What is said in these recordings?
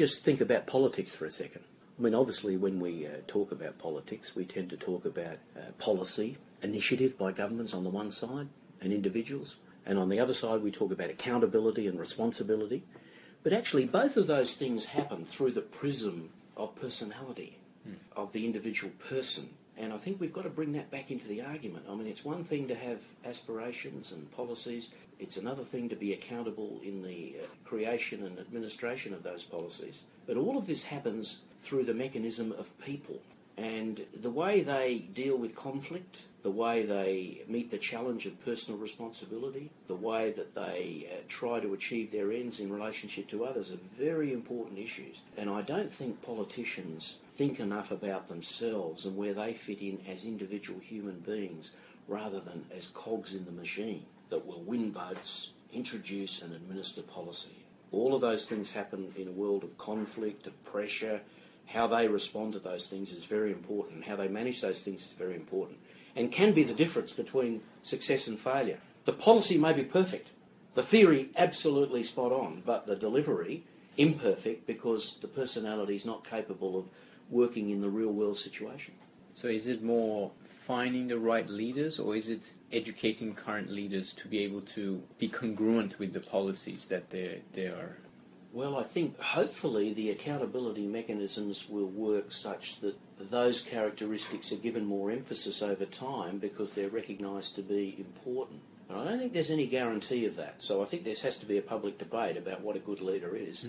just think about politics for a second. I mean, obviously, when we talk about politics, we tend to talk about policy, initiative by governments on the one side and individuals, and on the other side we talk about accountability and responsibility. But actually, both of those things happen through the prism of personality, of the individual person. And I think we've got to bring that back into the argument. I mean, it's one thing to have aspirations and policies. It's another thing to be accountable in the creation and administration of those policies. But all of this happens through the mechanism of people. And the way they deal with conflict, the way they meet the challenge of personal responsibility, the way that they try to achieve their ends in relationship to others are very important issues. And I don't think politicians think enough about themselves and where they fit in as individual human beings rather than as cogs in the machine that will win votes, introduce and administer policy. All of those things happen in a world of conflict, of pressure. How they respond to those things is very important. How they manage those things is very important and can be the difference between success and failure. The policy may be perfect. The theory absolutely spot on, but the delivery imperfect because the personality is not capable of working in the real world situation. So is it more finding the right leaders, or is it educating current leaders to be able to be congruent with the policies that they are? Well, I think hopefully the accountability mechanisms will work such that those characteristics are given more emphasis over time because they're recognised to be important. And I don't think there's any guarantee of that. So I think there has to be a public debate about what a good leader is.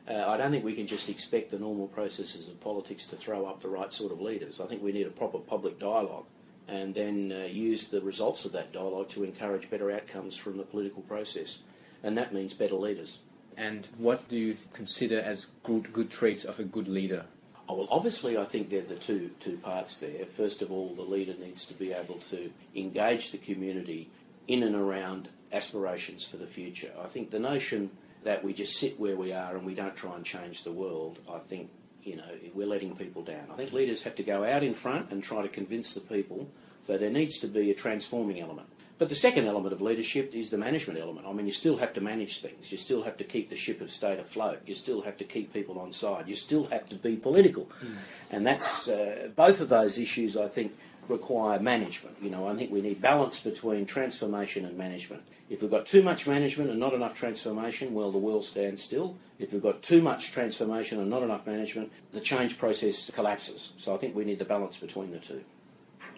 I don't think we can just expect the normal processes of politics to throw up the right sort of leaders. I think we need a proper public dialogue and then use the results of that dialogue to encourage better outcomes from the political process. And that means better leaders. And what do you consider as good traits of a good leader? Oh, well, obviously I think there are the two parts there. First of all, the leader needs to be able to engage the community in and around aspirations for the future. I think the notion that we just sit where we are and we don't try and change the world, I think, we're letting people down. I think leaders have to go out in front and try to convince the people, so there needs to be a transforming element. But the second element of leadership is the management element. I mean, you still have to manage things. You still have to keep the ship of state afloat. You still have to keep people on side. You still have to be political. And that's both of those issues, I think, require management. I think we need balance between transformation and management. If we've got too much management and not enough transformation, well, the world stands still. If we've got too much transformation and not enough management, the change process collapses. So I think we need the balance between the two.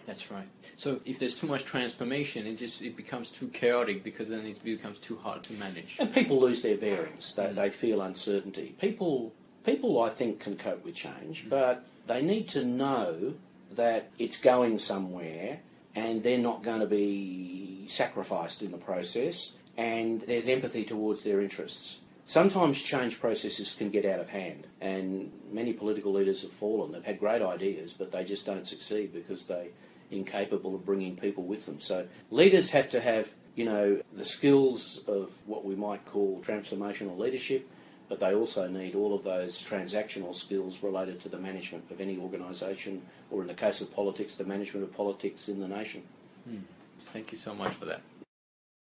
That's right. So if there's too much transformation, it becomes too chaotic because then it becomes too hard to manage. And people lose their bearings. They feel uncertainty. People, I think, can cope with change, but they need to know that it's going somewhere and they're not going to be sacrificed in the process, and there's empathy towards their interests. Sometimes change processes can get out of hand, and many political leaders have fallen. They've had great ideas, but they just don't succeed because they're incapable of bringing people with them. So leaders have to have, the skills of what we might call transformational leadership, but they also need all of those transactional skills related to the management of any organisation, or in the case of politics, the management of politics in the nation. Thank you so much for that.